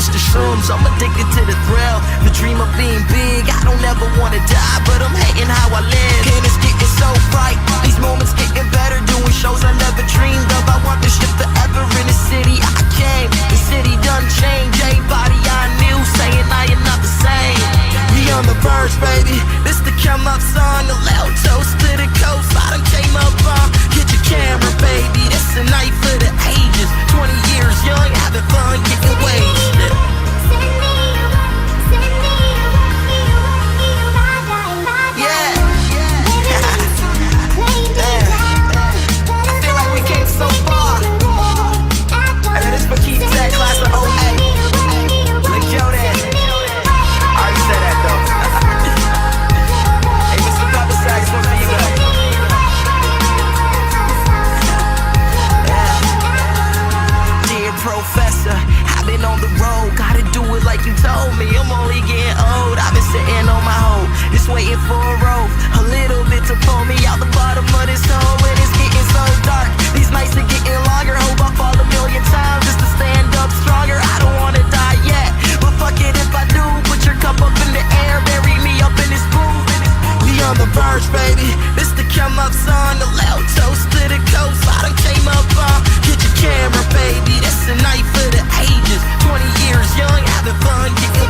it's the shrooms. I'm addicted to the thrill, the dream of being big. I don't ever wanna die, but I'm hating how I live. And it's getting so bright, these moments getting better, doing shows I never dreamed of. I want this shit forever in the city I came. The city done changed, everybody I knew saying I am not the same. We on the verge, baby, this the come up song. A little toast to the coast, I done came up on. Get your camera, baby, this a night for the ages. 20 years young, having fun, getting wasted. Professor, I've been on the road, gotta do it like you told me. I'm only getting old, I've been sitting on my hoe, just waiting for a rope, a little bit to pull me out the bottom of this hole. And it's getting so dark, these nights are getting longer. Hope I fall a million times just to stand up stronger. I don't wanna die yet, but fuck it if I do. Put your cup up in the air, bury me up in this booth. We on the verge, baby, this the come up song. A little toast to the coast, I done came up on. Get your camera, baby, this a night for the ages. 20 years young, having fun, getting